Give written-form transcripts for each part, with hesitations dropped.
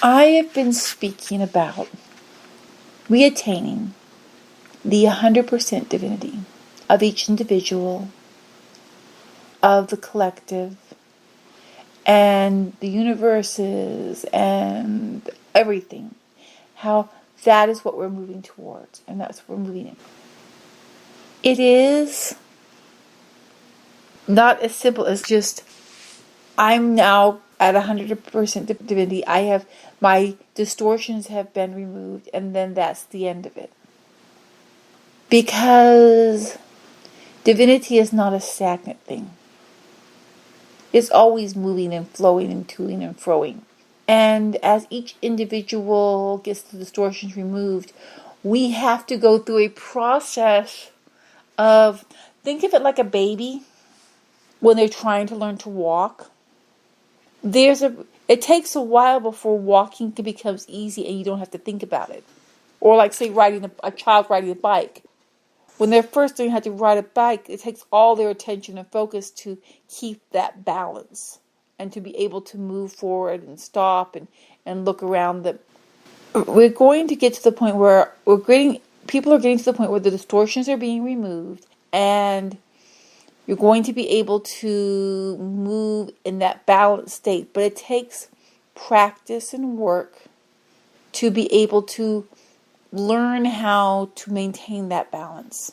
I have been speaking about reattaining the 100% divinity of each individual, of the collective, and the universes, and everything. How that is what we're moving towards, and that's what we're moving in. It is not as simple as just, I'm now at 100% divinity. My distortions have been removed, and then that's the end of it. Because divinity is not a stagnant thing. It's always moving and flowing and toing and froing. And as each individual gets the distortions removed, we have to go through a process of, think of it like a baby when they're trying to learn to walk. It takes a while before walking becomes easy and you don't have to think about it. Or like, say, a child riding a bike. When they're first learning how to ride a bike, it takes all their attention and focus to keep that balance and to be able to move forward and stop and look around them. We're going to get to the point where people are getting to the point where the distortions are being removed, and you're going to be able to move in that balanced state. But it takes practice and work to be able to learn how to maintain that balance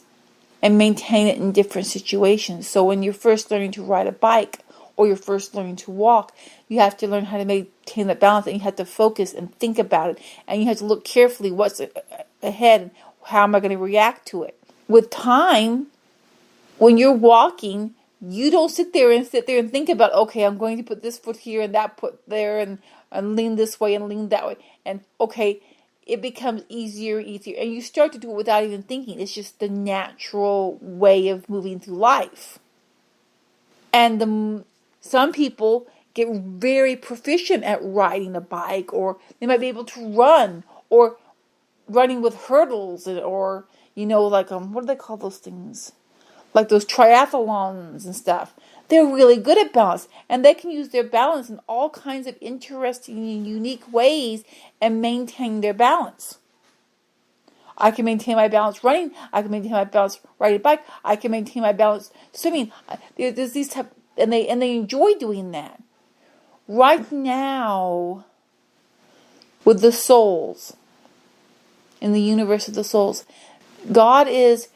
and maintain it in different situations. So when you're first learning to ride a bike or you're first learning to walk, you have to learn how to maintain that balance, and you have to focus and think about it, and you have to look carefully what's ahead and how am I going to react to it. With time, when you're walking, you don't sit there and think about, okay, I'm going to put this foot here and that foot there and lean this way and lean that way. And okay, it becomes easier and easier. And you start to do it without even thinking. It's just the natural way of moving through life. And some people get very proficient at riding a bike, or they might be able to run, or running with hurdles, or, like, what do they call those things? Like those triathlons and stuff. They're really good at balance, and they can use their balance in all kinds of interesting and unique ways and maintain their balance. I can maintain my balance running. I can maintain my balance riding a bike. I can maintain my balance swimming. There's these type, and they enjoy doing that. Right now, with the souls, in the universe of the souls, God is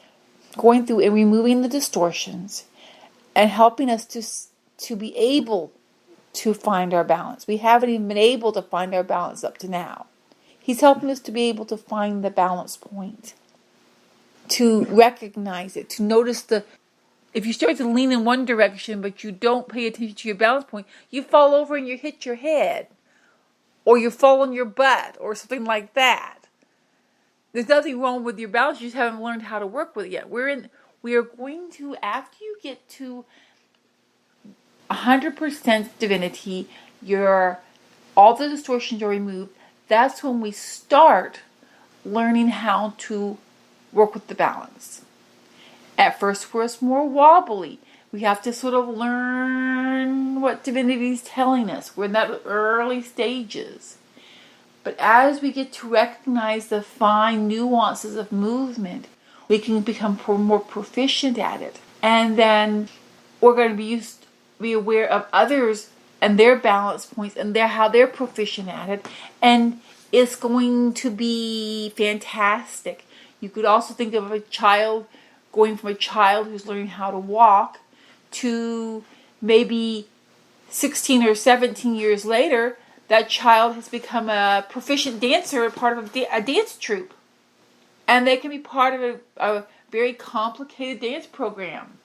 going through and removing the distortions and helping us to be able to find our balance. We haven't even been able to find our balance up to now. He's helping us to be able to find the balance point, to recognize it, to notice if you start to lean in one direction but you don't pay attention to your balance point, you fall over and you hit your head, or you fall on your butt, or something like that. There's nothing wrong with your balance. You just haven't learned how to work with it yet. We are going to, after you get to 100% divinity, all the distortions are removed. That's when we start learning how to work with the balance. At first, we're more wobbly. We have to sort of learn what divinity is telling us. We're in that early stages. But as we get to recognize the fine nuances of movement, we can become more proficient at it. And then we're going to be aware of others and their balance points and how they're proficient at it. And it's going to be fantastic. You could also think of a child, going from a child who's learning how to walk to maybe 16 or 17 years later, that child has become a proficient dancer, part of a dance troupe. And they can be part of a very complicated dance program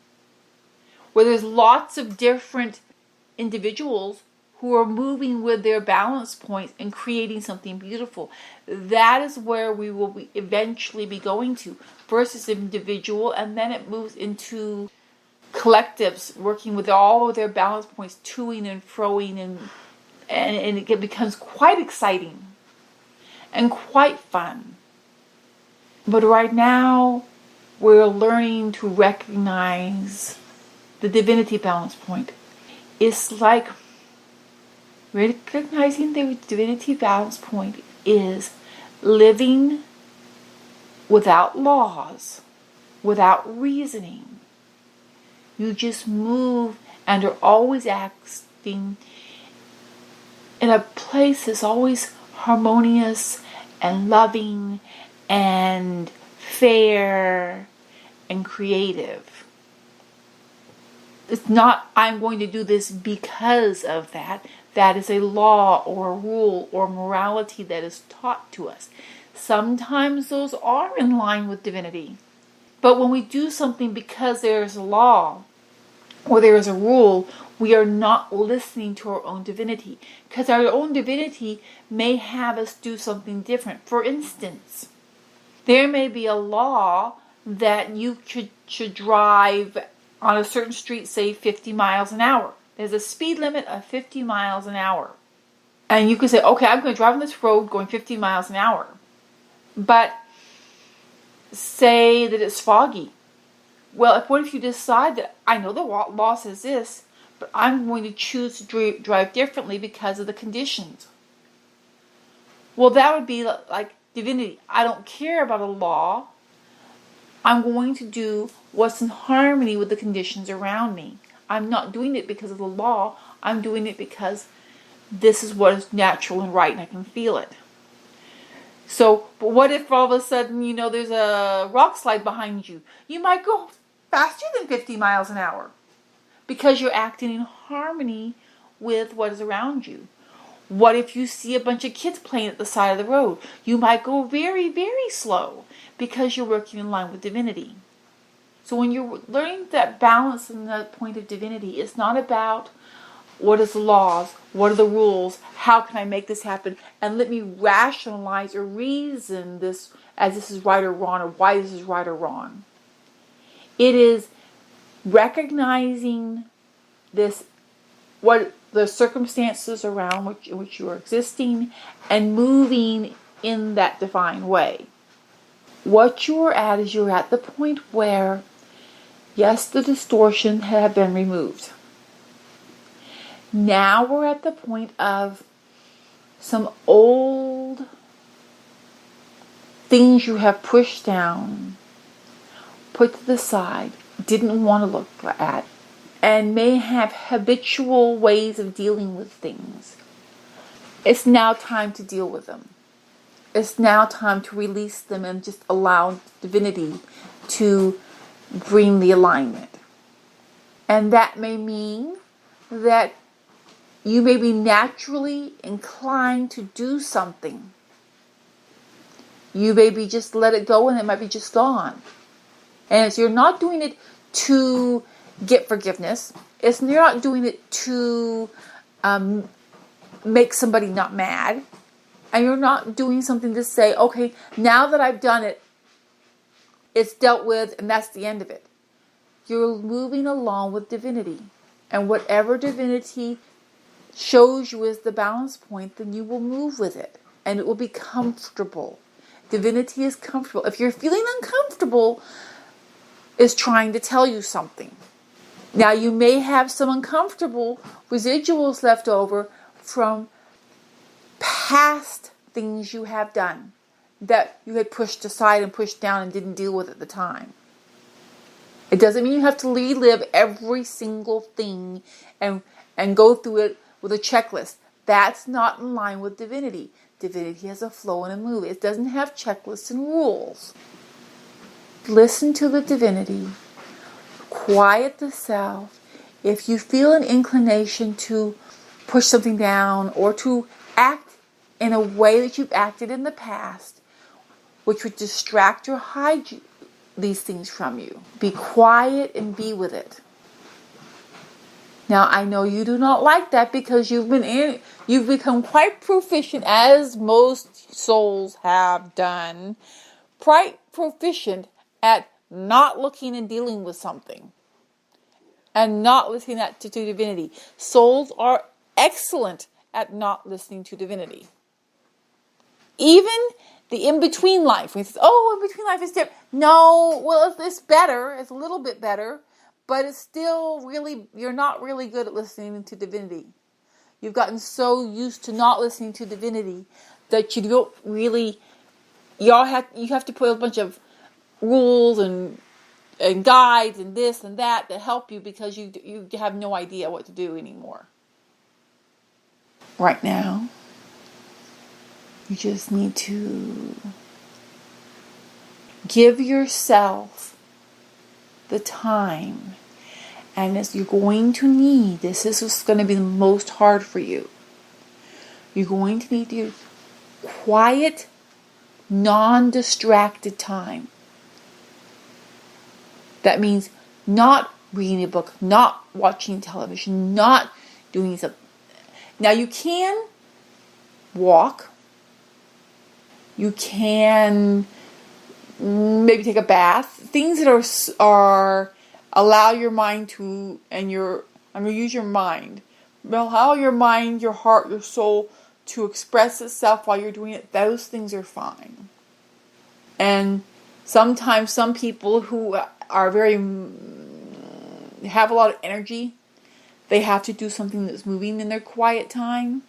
where there's lots of different individuals who are moving with their balance points and creating something beautiful. That is where we will eventually be going to. First it's individual, and then it moves into collectives working with all of their balance points, toing and froing, and it becomes quite exciting and quite fun. But right now, we're learning to recognize the divinity balance point. It's like Recognizing the divinity balance point is living without laws, without reasoning. You just move and are always acting in a place that's always harmonious and loving and fair and creative. It's not, I'm going to do this because of that. That is a law or a rule or morality that is taught to us. Sometimes those are in line with divinity. But when we do something because there is a law or there is a rule, we are not listening to our own divinity. Because our own divinity may have us do something different. For instance, there may be a law that you should drive on a certain street, say 50 miles an hour. There's a speed limit of 50 miles an hour. And you could say, okay, I'm going to drive on this road going 50 miles an hour. But say that it's foggy. Well, what if you decide that I know the law says this, but I'm going to choose to drive differently because of the conditions? Well, that would be like divinity. I don't care about a law. I'm going to do what's in harmony with the conditions around me. I'm not doing it because of the law. I'm doing it because this is what is natural and right and I can feel it. So, but what if all of a sudden, there's a rock slide behind you? You might go faster than 50 miles an hour because you're acting in harmony with what is around you. What if you see a bunch of kids playing at the side of the road? You might go very, very slow because you're working in line with divinity. So when you're learning that balance and that point of divinity, it's not about what is the laws, what are the rules, how can I make this happen, and let me rationalize or reason this as this is right or wrong, or why this is right or wrong. It is recognizing this, what the circumstances around which you are existing, and moving in that divine way. What you're at is you're at the point where, yes, the distortion have been removed. Now we're at the point of some old things you have pushed down, put to the side, didn't want to look at, and may have habitual ways of dealing with things. It's now time to deal with them. It's now time to release them and just allow divinity to bring the alignment. And that may mean that you may be naturally inclined to do something. You may be just let it go and it might be just gone. And if you're not doing it to get forgiveness, you're not doing it to make somebody not mad, and you're not doing something to say, okay, now that I've done it, it's dealt with and that's the end of it. You're moving along with divinity. And whatever divinity shows you as the balance point, then you will move with it. And it will be comfortable. Divinity is comfortable. If you're feeling uncomfortable, it's trying to tell you something. Now, you may have some uncomfortable residuals left over from past things you have done that you had pushed aside and pushed down and didn't deal with at the time. It doesn't mean you have to relive every single thing and go through it with a checklist. That's not in line with divinity. Divinity has a flow and a move. It doesn't have checklists and rules. Listen to the divinity. Quiet the self. If you feel an inclination to push something down or to act in a way that you've acted in the past, which would distract or hide these things from you, be quiet and be with it. Now, I know you do not like that because you've become quite proficient, as most souls have done, quite proficient at not looking and dealing with something and not listening to divinity. Souls are excellent at not listening to divinity. Even the in-between life. We say, in-between life is different. No, well, it's better. It's a little bit better. But it's still really, you're not really good at listening to divinity. You've gotten so used to not listening to divinity that you don't really. You have to put a bunch of rules and guides and this and that to help you, because you have no idea what to do anymore. Right now, you just need to give yourself the time. And as you're going to need, this is what's going to be the most hard for you. You're going to need your quiet, non-distracted time. That means not reading a book, not watching television, not doing something. Now you can walk. You can maybe take a bath. Things that are allow your mind to, and I'm going to use your mind. Allow your mind, your heart, your soul to express itself while you're doing it. Those things are fine. And sometimes some people who are have a lot of energy, they have to do something that's moving in their quiet time.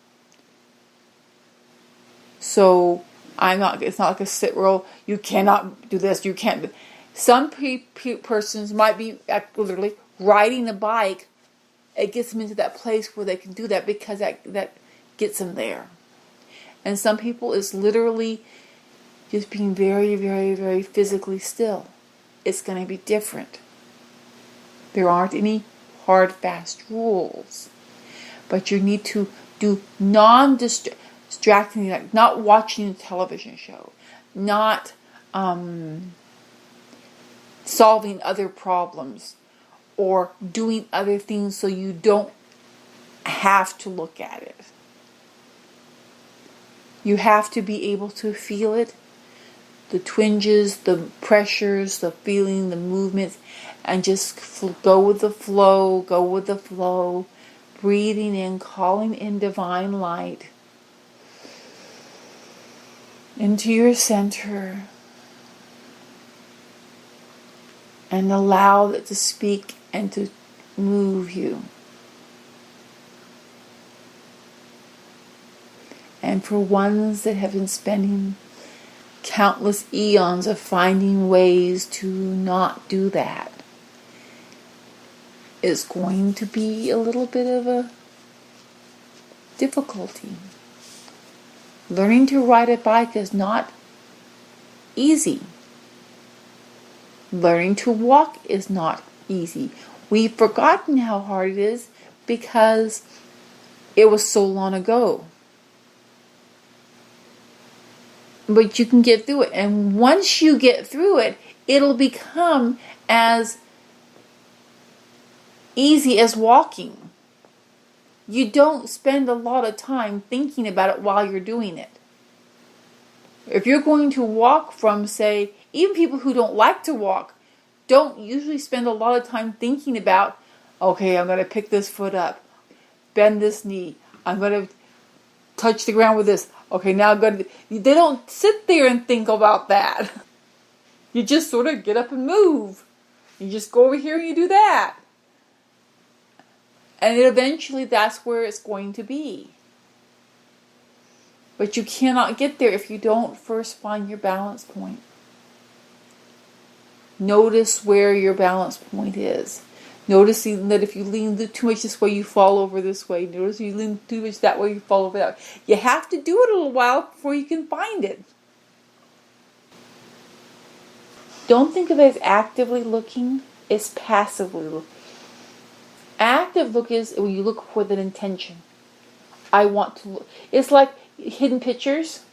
So it's not like a sit roll. You cannot do this. You can't. Some persons might be literally riding a bike. It gets them into that place where they can do that, because that gets them there. And some people is literally just being very, very, very physically still. It's going to be different. There aren't any hard, fast rules. But you need to do non-distracting, like not watching a television show, not solving other problems, or doing other things so you don't have to look at it. You have to be able to feel it, the twinges, the pressures, the feeling, the movements, and just go with the flow, breathing in, calling in divine light into your center, and allow it to speak and to move you. And for ones that have been spending countless eons of finding ways to not do that, it's going to be a little bit of a difficulty. Learning to ride a bike is not easy. Learning to walk is not easy. We've forgotten how hard it is because it was so long ago. But you can get through it. And once you get through it, it'll become as easy as walking. You don't spend a lot of time thinking about it while you're doing it. If you're going to walk from, say, even people who don't like to walk don't usually spend a lot of time thinking about, okay, I'm going to pick this foot up, bend this knee, I'm going to touch the ground with this. Okay, now I'm going to... They don't sit there and think about that. You just sort of get up and move. You just go over here and you do that. And eventually that's where it's going to be. But you cannot get there if you don't first find your balance point. Notice where your balance point is. Noticing that if you lean too much this way, you fall over this way. Notice if you lean too much that way, you fall over that way. You have to do it a little while before you can find it. Don't think of it as actively looking. It's passively looking. Active look is when you look with an intention. I want to look. It's like hidden pictures.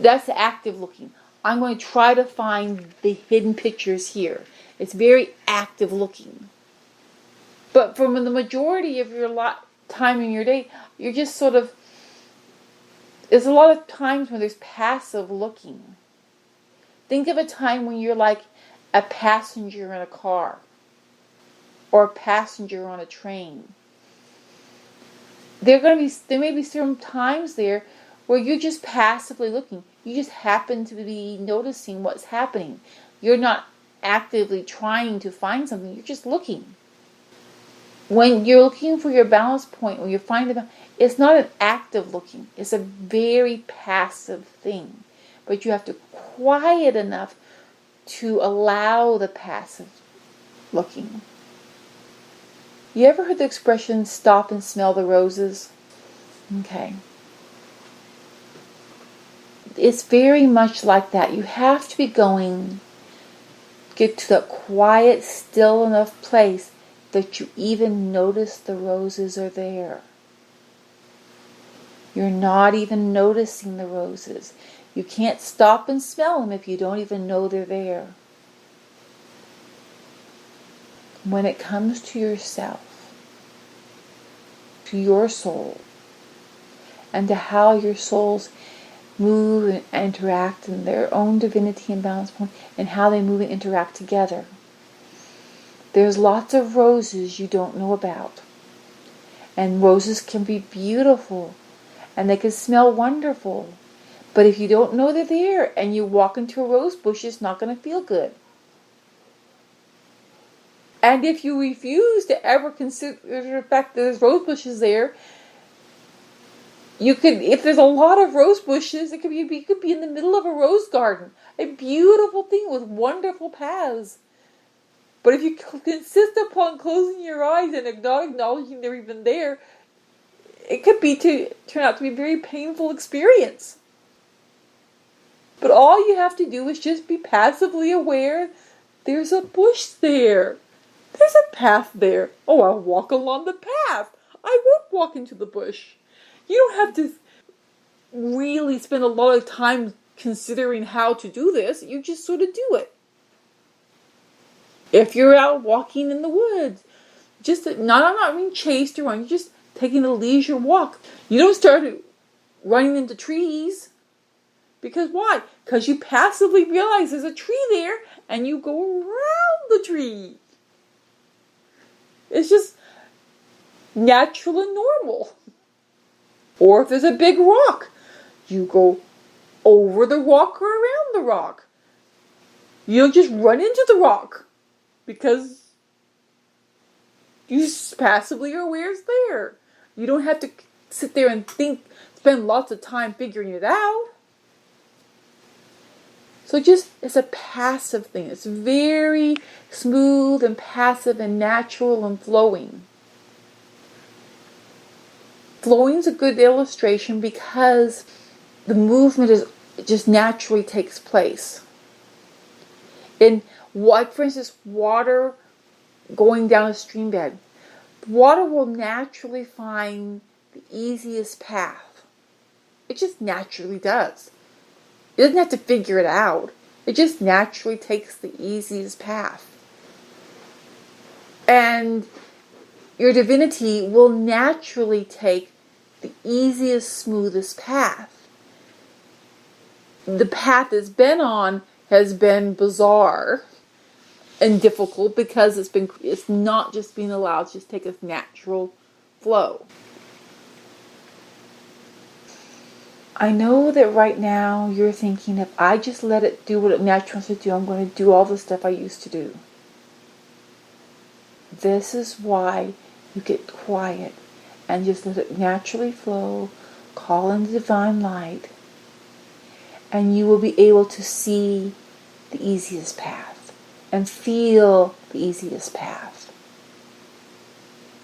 That's active looking. I'm going to try to find the hidden pictures here. It's very active looking. But from the majority of your time in your day, you're just sort of... There's a lot of times when there's passive looking. Think of a time when you're like a passenger in a car. Or a passenger on a train. There may be some times there where you're just passively looking. You just happen to be noticing what's happening. You're not actively trying to find something. You're just looking. When you're looking for your balance point, when you find the, it's not an active looking. It's a very passive thing. But you have to quiet enough to allow the passive looking. You ever heard the expression, stop and smell the roses? Okay. It's very much like that. You have to be going, get to that quiet, still enough place that you even notice the roses are there. You're not even noticing the roses. You can't stop and smell them if you don't even know they're there. When it comes to yourself, to your soul, and to how your souls move and interact in their own divinity and balance point, and how they move and interact together, there's lots of roses you don't know about. And roses can be beautiful, and they can smell wonderful. But if you don't know they're there, and you walk into a rose bush, it's not going to feel good. And if you refuse to ever consider the fact that there's rose bushes there, you could, if there's a lot of rose bushes, it could be, you could be in the middle of a rose garden, a beautiful thing with wonderful paths. But if you insist upon closing your eyes and not acknowledging they're even there, it could be turn out to be a very painful experience. But all you have to do is just be passively aware. There's a bush there. There's a path there. Oh, I'll walk along the path. I won't walk into the bush. You don't have to really spend a lot of time considering how to do this. You just sort of do it. If you're out walking in the woods, I'm not being chased around. You're just taking a leisure walk. You don't start running into trees. Because why? Because you passively realize there's a tree there and you go around the tree. It's just natural and normal. Or if there's a big rock, you go over the rock or around the rock. You don't just run into the rock because you passively are aware it's there. You don't have to sit there and spend lots of time figuring it out. So it's a passive thing. It's very smooth and passive and natural and flowing. Flowing is a good illustration because the movement it just naturally takes place. For instance, water going down a stream bed. Water will naturally find the easiest path. It just naturally does. It doesn't have to figure it out. It just naturally takes the easiest path. And your divinity will naturally take the easiest, smoothest path. The path it's been on has been bizarre and difficult because it's not just being allowed to just take a natural flow. I know that right now you're thinking, if I just let it do what it naturally wants to do, I'm going to do all the stuff I used to do. This is why you get quiet and just let it naturally flow, call in the divine light, and you will be able to see the easiest path and feel the easiest path.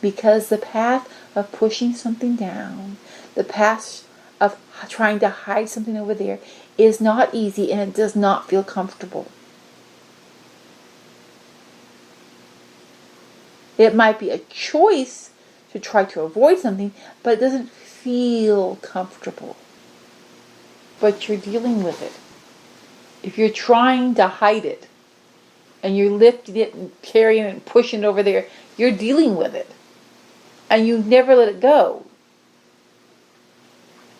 Because the path of pushing something down, the path of trying to hide something over there is not easy and it does not feel comfortable. It might be a choice to try to avoid something, but it doesn't feel comfortable. But you're dealing with it. If you're trying to hide it and you're lifting it and carrying it and pushing it over there, you're dealing with it. And you never let it go.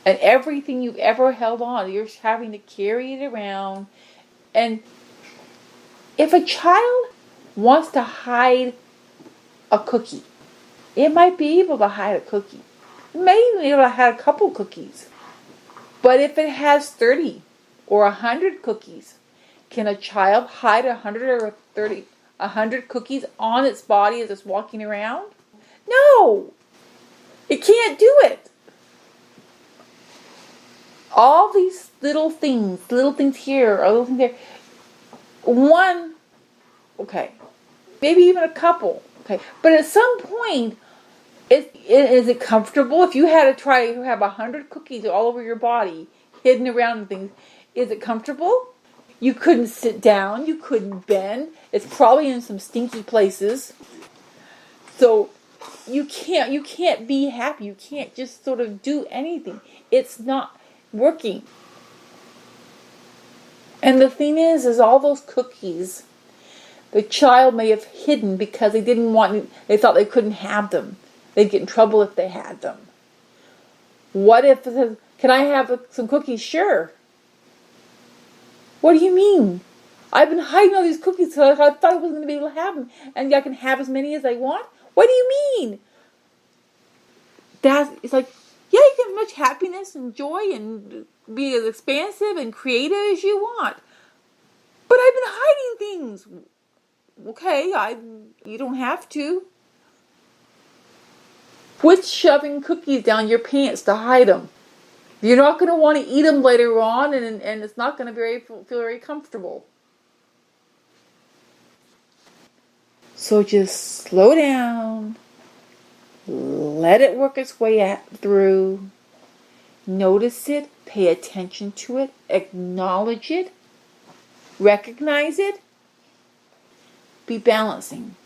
And everything you've ever held on, you're having to carry it around. And if a child wants to hide a cookie, it might be able to hide a cookie. It may even be able to hide a couple cookies. But if it has 30 or 100 cookies, can a child hide 100 or 100 cookies on its body as it's walking around? No, it can't do it. All these little things here, or little things there. One, okay, maybe even a couple, okay. But at some point, is it comfortable? If you had to try to have 100 cookies all over your body, hidden around things, is it comfortable? You couldn't sit down. You couldn't bend. It's probably in some stinky places. So you can't be happy. You can't just sort of do anything. It's not working. And the thing is all those cookies, the child may have hidden because they thought they couldn't have them. They'd get in trouble if they had them. What if it says, can I have some cookies? Sure. What do you mean? I've been hiding all these cookies because I thought I wasn't going to be able to have them, and I can have as many as I want? What do you mean? It's like, yeah, you can have much happiness and joy and be as expansive and creative as you want. But I've been hiding things. Okay, you don't have to. Quit shoving cookies down your pants to hide them. You're not going to want to eat them later on, and it's not going to feel very comfortable. So just slow down. Let it work its way through. Notice it. Pay attention to it. Acknowledge it. Recognize it. Be balancing.